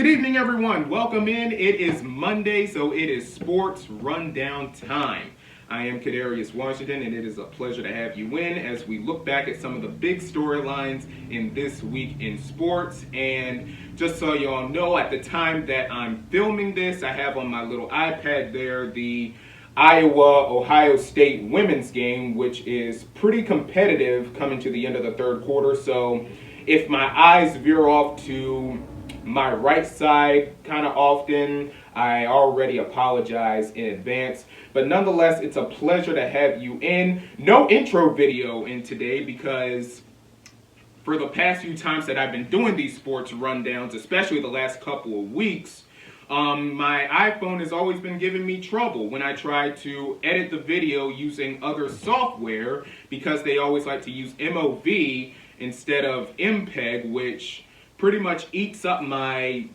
Good evening, everyone. Welcome in. It is Monday, so it is sports rundown time. I am Kadarius Washington, and it is a pleasure to have you in as we look back at some of the big storylines in this week in sports. And just so you all know, at the time that I'm filming this, I have on my little iPad there the Iowa-Ohio State women's game, which is pretty competitive coming to the end of the third quarter. So if my eyes veer off to my right side kind of often, I already apologize in advance. But nonetheless, it's a pleasure to have you in. No intro video in today because for the past few times that I've been doing these sports rundowns, especially the last couple of weeks, my iPhone has always been giving me trouble when I try to edit the video using other software because they always like to use MOV instead of MPEG, which pretty much eats up my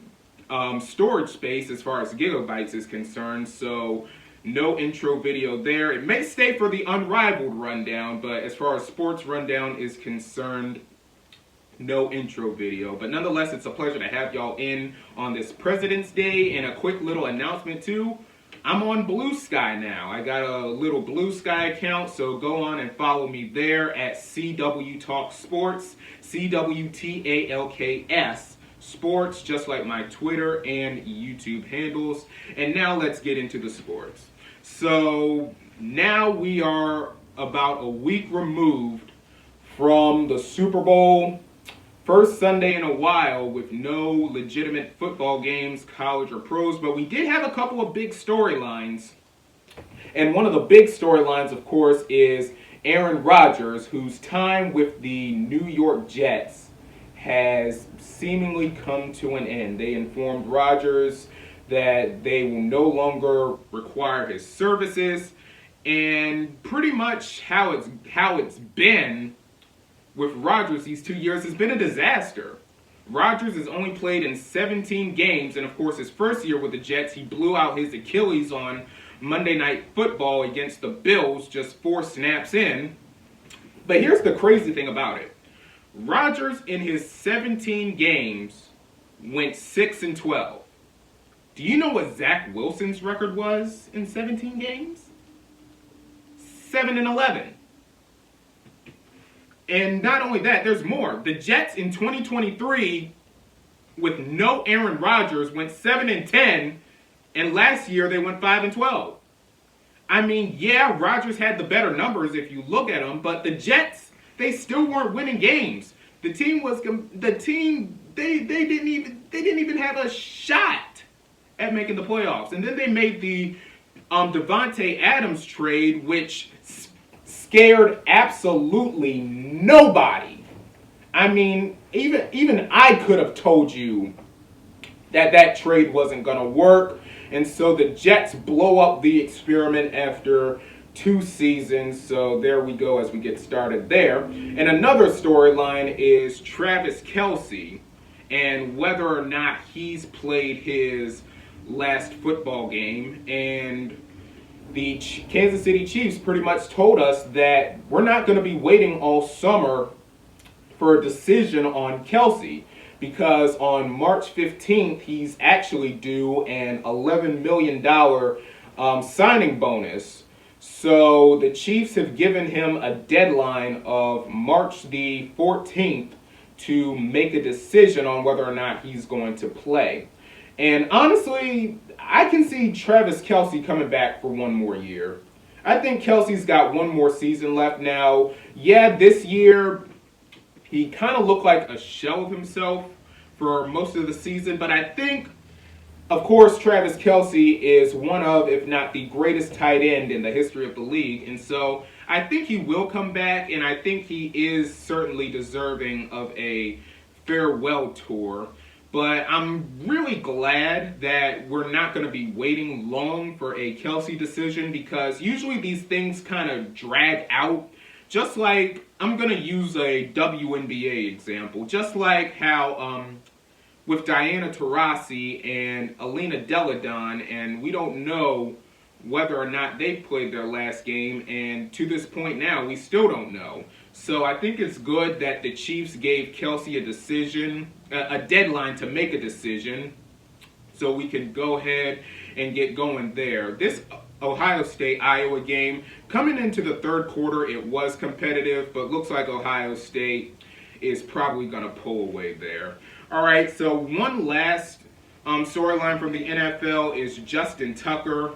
storage space as far as gigabytes is concerned. So no intro video there. It may stay for the unrivaled rundown, but as far as sports rundown is concerned, no intro video. But nonetheless, it's a pleasure to have y'all in on this President's Day. And a quick little announcement too, I'm on Bluesky now. I got a little Bluesky account, so go on and follow me there at CW Talk Sports, CWTALKS Sports, just like my Twitter and YouTube handles. And now let's get into the sports. So now we are about a week removed from the Super Bowl. First Sunday in a while with no legitimate football games, college or pros, but we did have a couple of big storylines. And one of the big storylines, of course, is Aaron Rodgers, whose time with the New York Jets has seemingly come to an end. They informed Rodgers that they will no longer require his services, and pretty much how it's been with Rodgers these 2 years has been a disaster. Rodgers has only played in 17 games, and of course his first year with the Jets, he blew out his Achilles on Monday Night Football against the Bills just 4 snaps in. But here's the crazy thing about it. Rodgers in his 17 games went 6-12. Do you know what Zach Wilson's record was in 17 games? 7-11. And not only that, there's more. The Jets in 2023, with no Aaron Rodgers, went 7-10, and last year they went 5-12. I mean, yeah, Rodgers had the better numbers if you look at them, but the Jets, they still weren't winning games. They didn't even have a shot at making the playoffs. And then they made the Devontae Adams trade, which scared absolutely nobody. I mean, even I could have told you that trade wasn't going to work. And so the Jets blow up the experiment after 2 seasons. So there we go as we get started there. And another storyline is Travis Kelce and whether or not he's played his last football game. And the Kansas City Chiefs pretty much told us that we're not going to be waiting all summer for a decision on Kelce, because on March 15th, he's actually due an $11 million signing bonus. So the Chiefs have given him a deadline of March the 14th to make a decision on whether or not he's going to play. And honestly, I can see Travis Kelce coming back for one more year. I think Kelce's got one more season left now. Yeah, this year, he kind of looked like a shell of himself for most of the season. But I think, of course, Travis Kelce is one of, if not the greatest tight end in the history of the league. And so I think he will come back, and I think he is certainly deserving of a farewell tour. But I'm really glad that we're not going to be waiting long for a Kelce decision, because usually these things kind of drag out. Just like, I'm going to use a WNBA example, just like how with Diana Taurasi and Alina Deladon, and we don't know whether or not they played their last game, and to this point now, we still don't know. So I think it's good that the Chiefs gave Kelce a deadline to make a decision. so we can go ahead and get going there. This Ohio State-Iowa game, coming into the third quarter, it was competitive, but looks like Ohio State is probably going to pull away there. All right, so one last storyline from the NFL is Justin Tucker.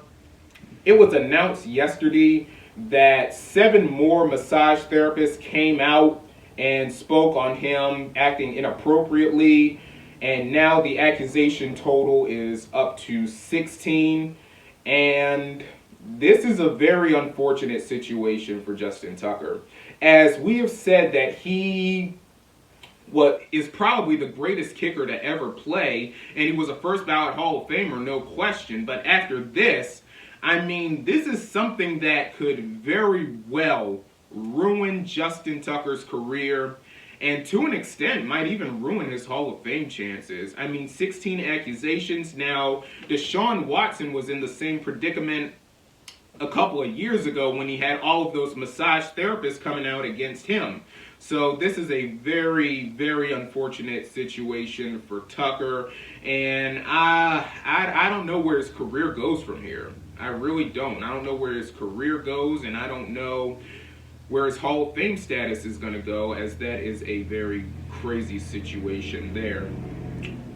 It was announced yesterday that 7 more massage therapists came out and spoke on him acting inappropriately, and now the accusation total is up to 16, and this is a very unfortunate situation for Justin Tucker. As we have said that he is probably the greatest kicker to ever play, and he was a first ballot Hall of Famer, no question, but after this, I mean, this is something that could very well ruin Justin Tucker's career, and to an extent might even ruin his Hall of Fame chances. I mean, 16 accusations. Now, Deshaun Watson was in the same predicament a couple of years ago when he had all of those massage therapists coming out against him. So this is a very, very unfortunate situation for Tucker, and I don't know where his career goes from here. I really don't. I don't know where his career goes, and I don't know where his Hall of Fame status is going to go, as that is a very crazy situation there.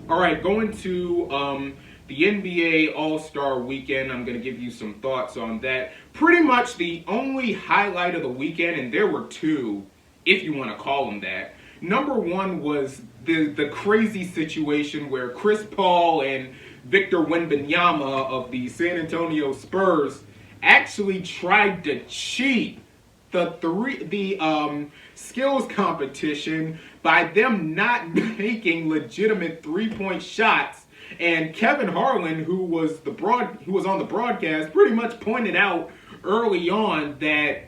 All right, going to the NBA All-Star Weekend. I'm going to give you some thoughts on that. Pretty much the only highlight of the weekend, and there were two, if you want to call them that. Number one was the crazy situation where Chris Paul and Victor Wembanyama of the San Antonio Spurs actually tried to cheat the skills competition by them not making legitimate three-point shots. And Kevin Harlan, who was on the broadcast, pretty much pointed out early on that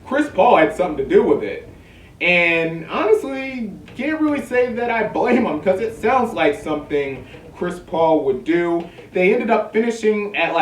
Chris Paul had something to do with it. And honestly, can't really say that I blame him, because it sounds like something Chris Paul would do. They ended up finishing at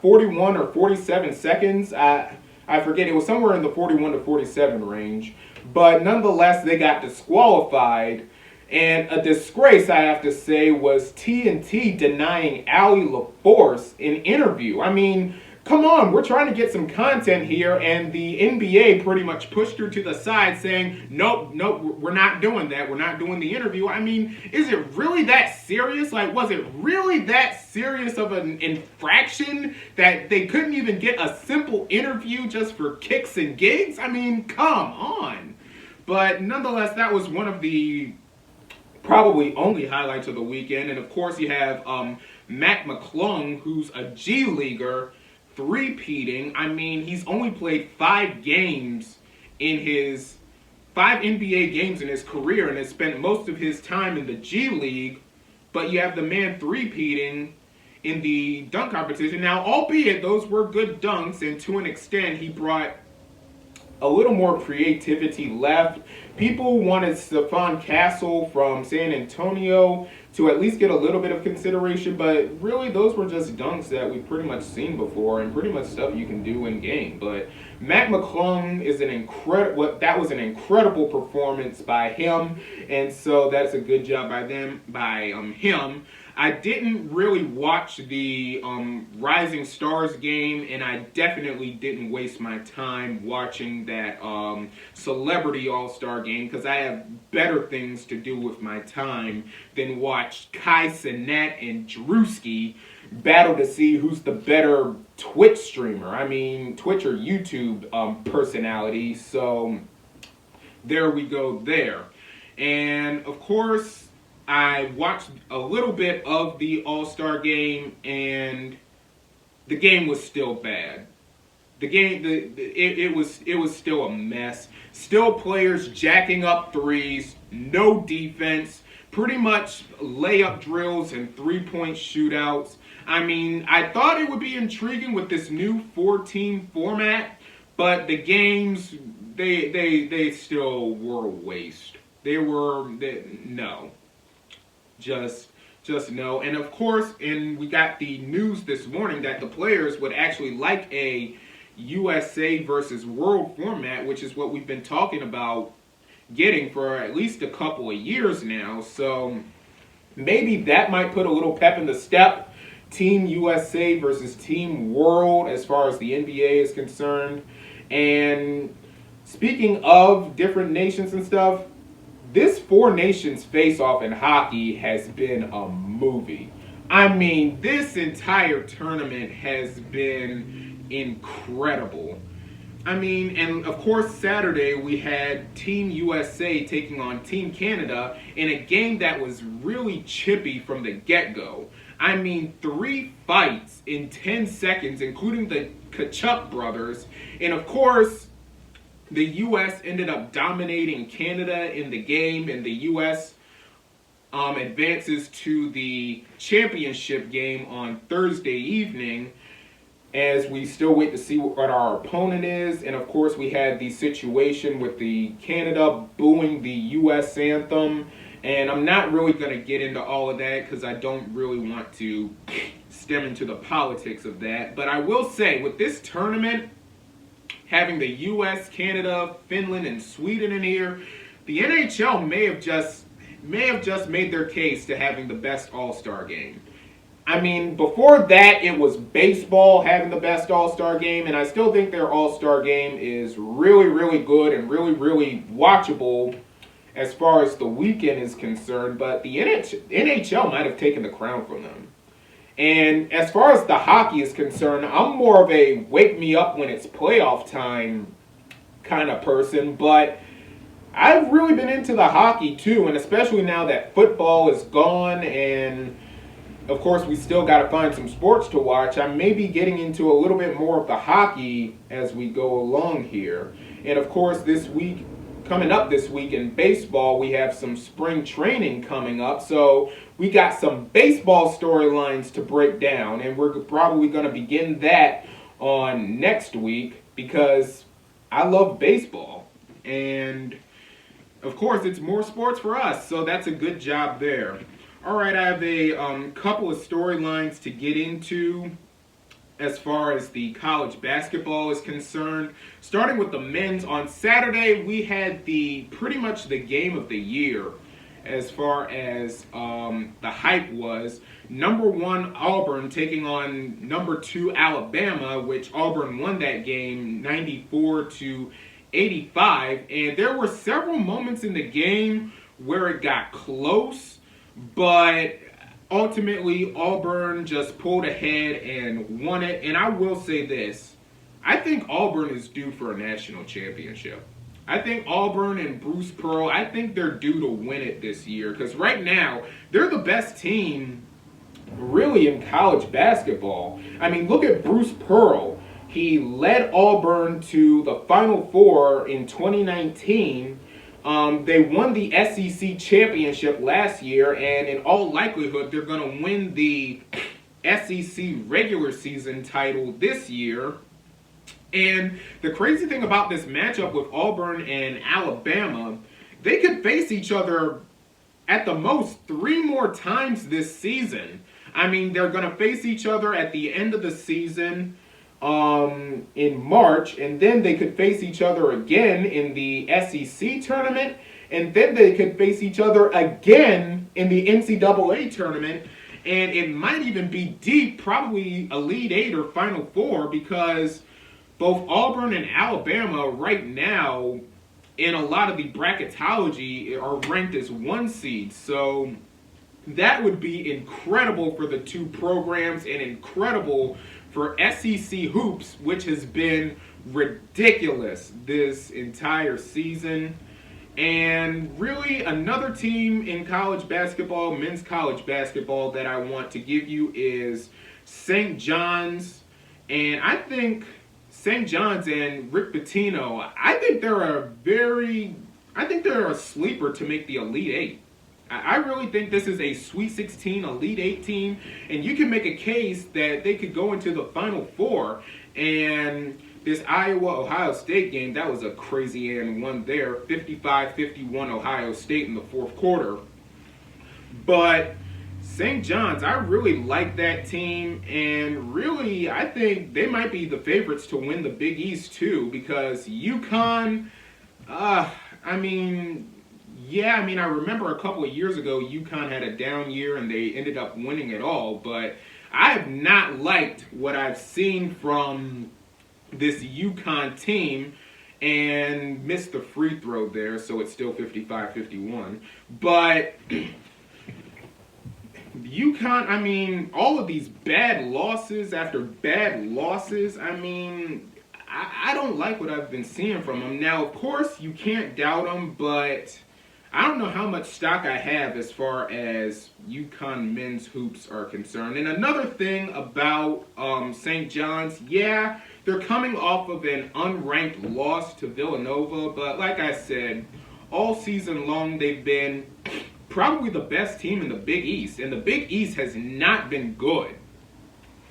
41 or 47 seconds. I forget, it was somewhere in the 41 to 47 range. But nonetheless, they got disqualified. And a disgrace, I have to say, was TNT denying Allie LaForce an interview. I mean, come on, we're trying to get some content here, and the NBA pretty much pushed her to the side saying, nope, we're not doing that. We're not doing the interview. I mean, is it really that serious? Was it really that serious of an infraction that they couldn't even get a simple interview just for kicks and gigs? I mean, come on. But nonetheless, that was one of the probably only highlights of the weekend. And of course, you have Mac McClung, who's a G Leaguer, three-peating. I mean, he's only played 5 NBA games in his career, and has spent most of his time in the G League. But you have the man three-peating in the dunk competition. Now, albeit those were good dunks, and to an extent, he brought a little more creativity left. People wanted Stephon Castle from San Antonio to at least get a little bit of consideration, but really those were just dunks that we've pretty much seen before, and pretty much stuff you can do in game. But Mac McClung is that was an incredible performance by him, and so that's a good job by him. I didn't really watch the Rising Stars game, and I definitely didn't waste my time watching that Celebrity All-Star game, because I have better things to do with my time than watch Kai Cenat and Drewski battle to see who's the better Twitch streamer. I mean, Twitch or YouTube personality. So there we go there. And of course, I watched a little bit of the All-Star game, and the game was still bad. The game, it was still a mess. Still players jacking up threes, no defense, pretty much layup drills and three-point shootouts. I mean, I thought it would be intriguing with this new 4-team format, but the games, they still were a waste. No. Just no. And of course, we got the news this morning that the players would actually like a USA versus World format, which is what we've been talking about getting for at least a couple of years now. So maybe that might put a little pep in the step. Team USA versus Team World as far as the NBA is concerned. And speaking of different nations and stuff, this Four Nations face-off in hockey has been a movie. I mean, this entire tournament has been incredible. I mean, and of course, Saturday we had Team USA taking on Team Canada in a game that was really chippy from the get-go. I mean, 3 fights in 10 seconds, including the Kachuk brothers. And of course, the U.S. ended up dominating Canada in the game, and the U.S. Advances to the championship game on Thursday evening, as we still wait to see what our opponent is. And of course, we had the situation with the Canada booing the U.S. anthem. And I'm not really going to get into all of that because I don't really want to stem into the politics of that. But I will say, with this tournament, having the U.S., Canada, Finland, and Sweden in here, the NHL may have just made their case to having the best All-Star game. I mean, before that, it was baseball having the best All-Star game, and I still think their All-Star game is really, really good and really, really watchable as far as the weekend is concerned, but the NHL might have taken the crown from them. And as far as the hockey is concerned, I'm more of a wake me up when it's playoff time kind of person, but I've really been into the hockey too, and especially now that football is gone, and of course we still got to find some sports to watch. I may be getting into a little bit more of the hockey as we go along here. And of course coming up this week in baseball, we have some spring training coming up, so we got some baseball storylines to break down, and we're probably going to begin that on next week because I love baseball. And of course, it's more sports for us, so that's a good job there. All right, I have a couple of storylines to get into as far as the college basketball is concerned. Starting with the men's, on Saturday, we had pretty much the game of the year as far as the hype was. Number 1 Auburn taking on number 2 Alabama, which Auburn won that game 94-85, and there were several moments in the game where it got close, but ultimately Auburn just pulled ahead and won it. And I will say this, I think Auburn is due for a national championship. I think Auburn and Bruce Pearl, I think they're due to win it this year, because right now they're the best team really in college basketball. I mean, look at Bruce Pearl. He led Auburn to the Final Four in 2019. They won the SEC championship last year, and in all likelihood, they're going to win the SEC regular season title this year. And the crazy thing about this matchup with Auburn and Alabama, they could face each other at the most 3 more times this season. I mean, they're going to face each other at the end of the season in March, and then they could face each other again in the SEC tournament, and then they could face each other again in the NCAA tournament, and it might even be deep, probably Elite 8 or Final Four, because both Auburn and Alabama right now in a lot of the bracketology are ranked as 1 seed, so that would be incredible for the 2 programs and incredible for SEC hoops, which has been ridiculous this entire season. And really, another team in college basketball, men's college basketball, that I want to give you is St. John's. And I think St. John's and Rick Pitino, I think they're a sleeper to make the Elite 8. I really think this is a Sweet 16 Elite 8 team, and you can make a case that they could go into the Final Four. And this Iowa-Ohio State game, that was a crazy and one there, 55-51 Ohio State in the 4th quarter. But St. John's, I really like that team, and really, I think they might be the favorites to win the Big East too, because UConn, Yeah, I mean, I remember a couple of years ago, UConn had a down year and they ended up winning it all, but I have not liked what I've seen from this UConn team and missed the free throw there, so it's still 55-51. But UConn, I mean, all of these bad losses after bad losses, I mean, I don't like what I've been seeing from them. Now, of course, you can't doubt them, but I don't know how much stock I have as far as UConn men's hoops are concerned. And another thing about St. John's, yeah, they're coming off of an unranked loss to Villanova, but like I said, all season long they've been probably the best team in the Big East, and the Big East has not been good.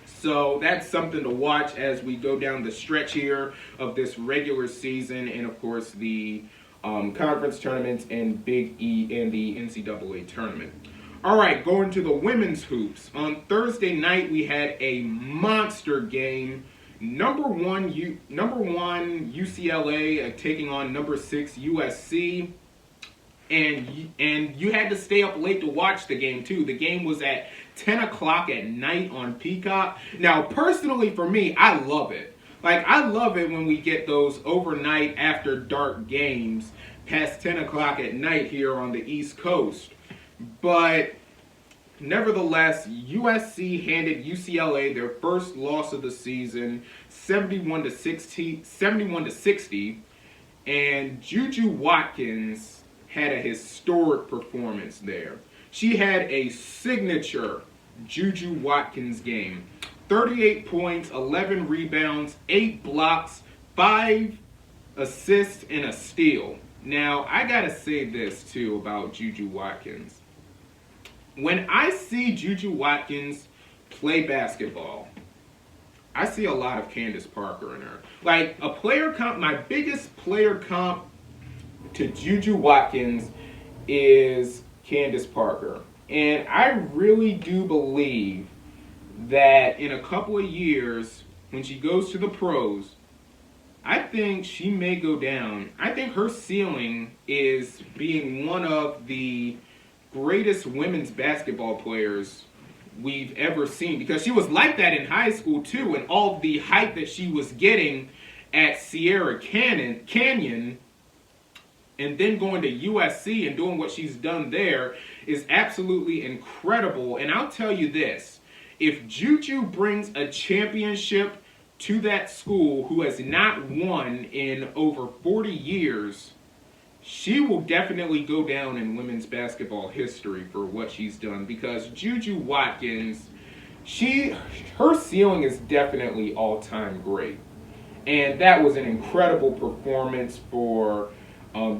So that's something to watch as we go down the stretch here of this regular season, and of course the conference tournaments and Big E and the NCAA tournament. All right, going to the women's hoops. On Thursday night, we had a monster game. Number one UCLA taking on number 6 USC. And you had to stay up late to watch the game, too. The game was at 10 o'clock at night on Peacock. Now, personally, for me, I love it. Like, I love it when we get those overnight after dark games past 10 o'clock at night here on the East Coast. But nevertheless, USC handed UCLA their first loss of the season, 71-60, and Juju Watkins had a historic performance there. She had a signature Juju Watkins game. 38 points, 11 rebounds, 8 blocks, 5 assists, and a steal. Now, I gotta say this, too, about Juju Watkins. When I see Juju Watkins play basketball, I see a lot of Candace Parker in her. Like, a player comp, my biggest player comp to Juju Watkins is Candace Parker. And I really do believe that in a couple of years, when she goes to the pros, I think she may go down. I think her ceiling is being one of the greatest women's basketball players we've ever seen. Because she was like that in high school, too, and all the hype that she was getting at Sierra Canyon, and then going to USC and doing what she's done there is absolutely incredible. And I'll tell you this, if Juju brings a championship to that school who has not won in over 40 years, she will definitely go down in women's basketball history for what she's done. Because Juju Watkins, her ceiling is definitely all-time great. And that was an incredible performance for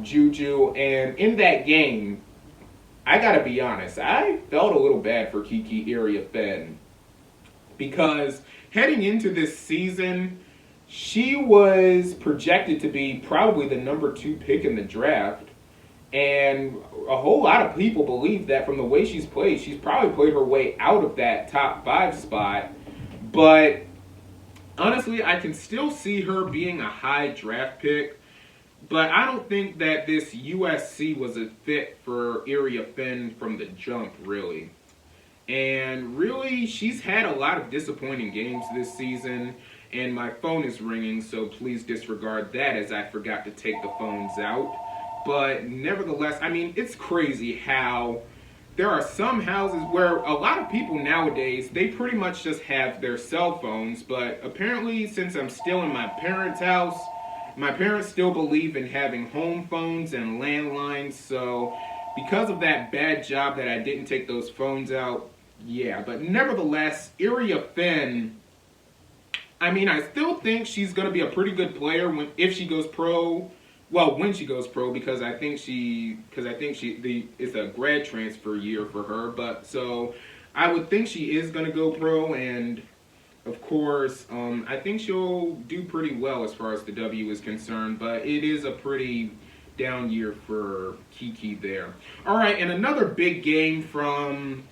Juju. And in that game, I gotta be honest, I felt a little bad for Kiki Iriafen, because heading into this season, she was projected to be probably the number 2 pick in the draft, and a whole lot of people believe that from the way she's played, she's probably played her way out of that top 5 spot. But honestly, I can still see her being a high draft pick. But I don't think that this USC was a fit for Iriafen from the jump, really. And really, she's had a lot of disappointing games this season. And my phone is ringing, so please disregard that, as I forgot to take the phones out. But nevertheless, I mean, it's crazy how there are some houses where a lot of people nowadays, they pretty much just have their cell phones. But apparently, since I'm still in my parents' house, my parents still believe in having home phones and landlines, so because of that bad job that I didn't take those phones out, yeah. But nevertheless, Iriafen, I mean, I still think she's going to be a pretty good player if she goes pro. Well, when she goes pro, because I think it's a grad transfer year for her. But so I would think she is going to go pro, and of course, I think she'll do pretty well as far as the W is concerned, but it is a pretty down year for Kiki there. All right, and another big game from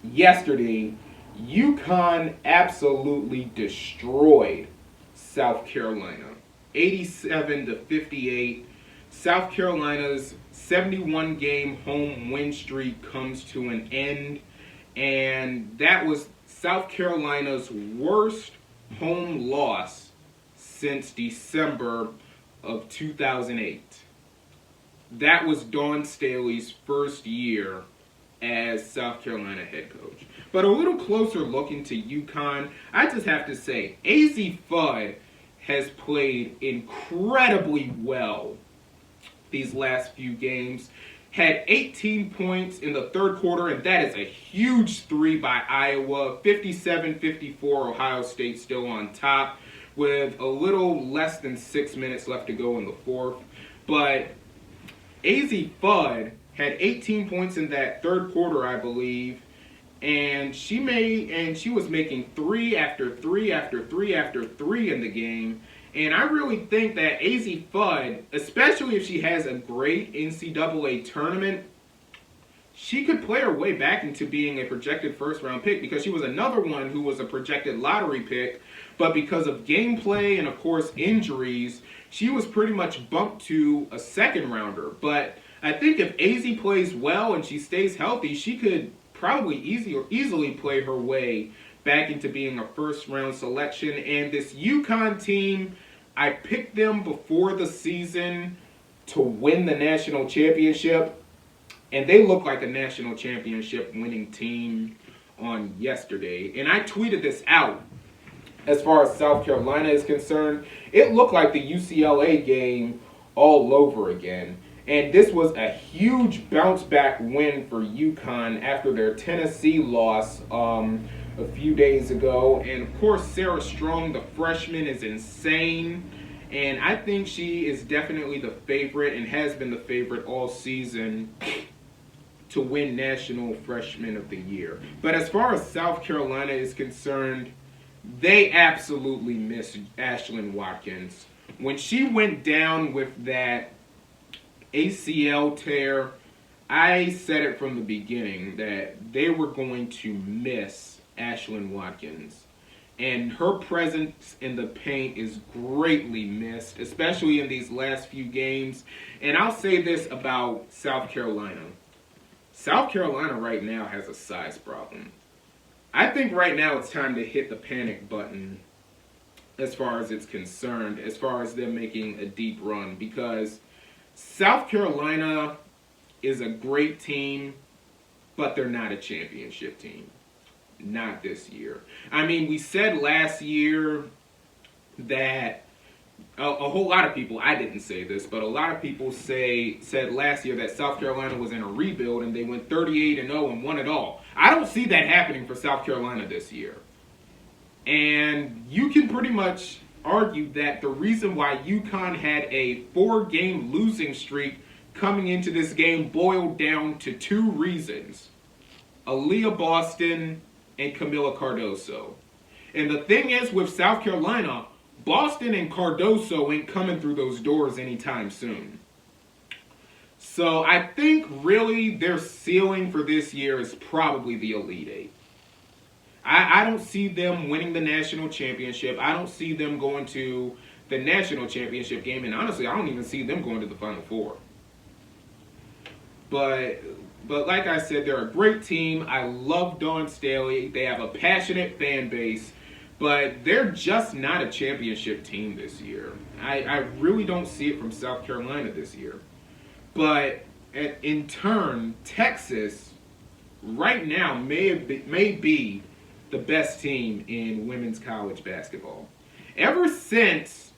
yesterday, UConn absolutely destroyed South Carolina, 87-58. South Carolina's 71-game home win streak comes to an end, and that was South Carolina's worst home loss since December of 2008. That was Dawn Staley's first year as South Carolina head coach. But a little closer look into UConn, I just have to say, AZ Fudd has played incredibly well these last few games. Had 18 points in the third quarter, and that is a huge three by Iowa. 57-54, Ohio State still on top with a little less than 6 minutes left to go in the fourth. But AZ Fudd had 18 points in that third quarter, I believe, and she was making three after three after three after three in the game. And I really think that AZ Fudd, especially if she has a great NCAA tournament, she could play her way back into being a projected first-round pick, because she was another one who was a projected lottery pick, but because of gameplay and, of course, injuries, she was pretty much bumped to a second-rounder. But I think if AZ plays well and she stays healthy, she could probably easily play her way back into being a first-round selection. And this UConn team, I picked them before the season to win the national championship, and they look like a national championship winning team on yesterday. And I tweeted this out. As far as South Carolina is concerned, it looked like the UCLA game all over again. And this was a huge bounce-back win for UConn after their Tennessee loss a few days ago. And, of course, Sarah Strong, the freshman, is insane. And I think she is definitely the favorite and has been the favorite all season to win National Freshman of the Year. But as far as South Carolina is concerned, they absolutely miss Ashlyn Watkins. When she went down with that ACL tear, I said it from the beginning that they were going to miss Ashlyn Watkins. And her presence in the paint is greatly missed, especially in these last few games. And I'll say this about South Carolina. South Carolina right now has a size problem. I think right now it's time to hit the panic button as far as it's concerned, as far as them making a deep run, because South Carolina is a great team, but they're not a championship team. Not this year. I mean, we said last year that a whole lot of people, I didn't say this, but a lot of people said last year that South Carolina was in a rebuild and they went 38-0 and won it all. I don't see that happening for South Carolina this year. And you can pretty much argue that the reason why UConn had a 4-game losing streak coming into this game boiled down to 2 reasons: Aaliyah Boston and Camila Cardoso. And the thing is, with South Carolina, Boston and Cardoso ain't coming through those doors anytime soon. So I think really their ceiling for this year is probably the Elite Eight. I don't see them winning the national championship. I don't see them going to the national championship game. And honestly, I don't even see them going to the Final Four. But like I said, they're a great team. I love Dawn Staley. They have a passionate fan base. But they're just not a championship team this year. I really don't see it from South Carolina this year. But in turn, Texas right now may be the best team in women's college basketball. Ever since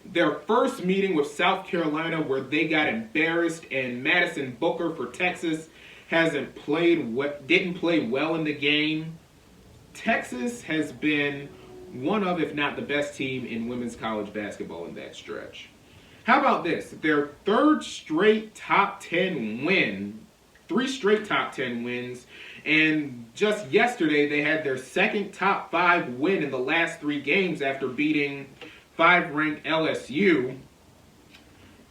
their first meeting with South Carolina, where they got embarrassed and Madison Booker for Texas didn't play well in the game, Texas has been one of, if not the best team in women's college basketball in that stretch. How about this? Their 3rd straight top 10 win, 3 straight top 10 wins, and just yesterday they had their 2nd top 5 win in the last 3 games after beating 5-ranked LSU.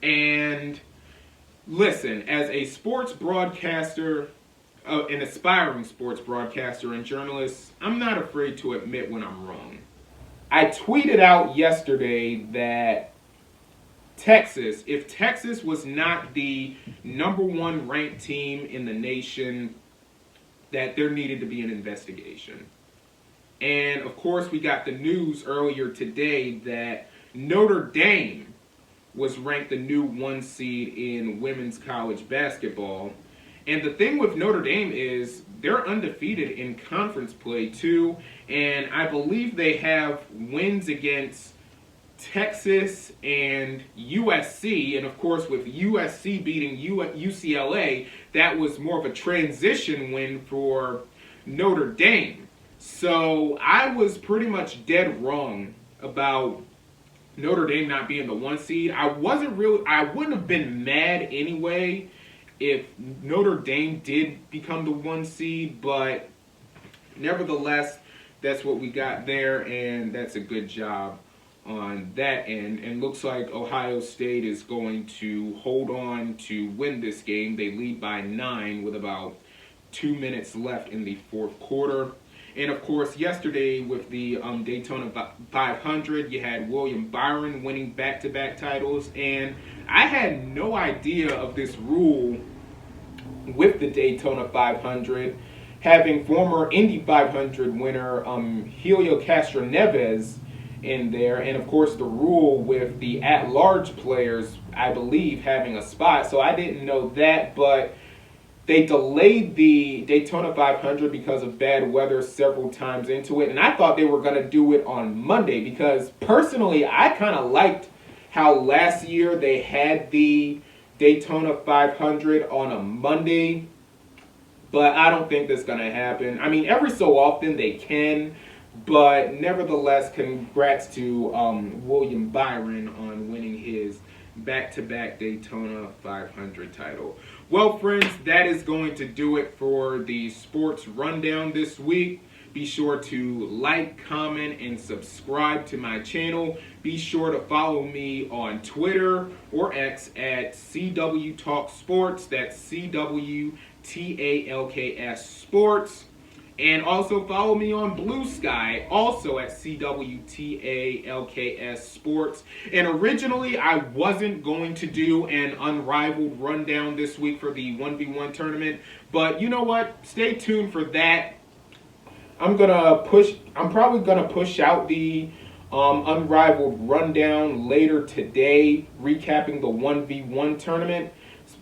And listen, as a sports broadcaster, an aspiring sports broadcaster and journalist, I'm not afraid to admit when I'm wrong. I tweeted out yesterday that Texas. If Texas was not the #1 ranked team in the nation, that there needed to be an investigation. And of course, we got the news earlier today that Notre Dame was ranked the new 1 seed in women's college basketball. And the thing with Notre Dame is they're undefeated in conference play too, and I believe they have wins against Texas and USC, and of course with USC beating UCLA, that was more of a transition win for Notre Dame. So I was pretty much dead wrong about Notre Dame not being the 1 seed. I wouldn't have been mad anyway if Notre Dame did become the 1 seed, but nevertheless, that's what we got there, and that's a good job on that end. And looks like Ohio State is going to hold on to win this game. They lead by 9 with about 2 minutes left in the 4th quarter. And of course, yesterday with the Daytona 500, you had William Byron winning back-to-back titles. And I had no idea of this rule with the Daytona 500, having former Indy 500 winner Helio Castroneves in there. And of course, the rule with the at-large players, I believe, having a spot. So I didn't know that, but they delayed the Daytona 500 because of bad weather several times into it. And I thought they were going to do it on Monday because personally, I kind of liked how last year they had the Daytona 500 on a Monday. But I don't think that's going to happen. I mean, every so often they can. But nevertheless, congrats to William Byron on winning his back-to-back Daytona 500 title. Well, friends, that is going to do it for the sports rundown this week. Be sure to like, comment, and subscribe to my channel. Be sure to follow me on Twitter or X at CW Talk Sports. That's CWTALKS Sports. And also follow me on Bluesky, also at CWTALKS Sports. And originally, I wasn't going to do an unrivaled rundown this week for the 1v1 tournament. But you know what? Stay tuned for that. I'm probably going to push out the unrivaled rundown later today, recapping the 1v1 tournament.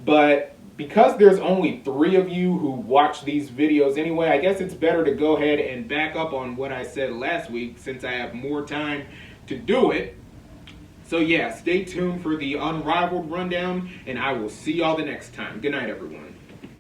But because there's only 3 of you who watch these videos anyway, I guess it's better to go ahead and back up on what I said last week since I have more time to do it. So yeah, stay tuned for the unrivaled rundown, and I will see y'all the next time. Good night, everyone.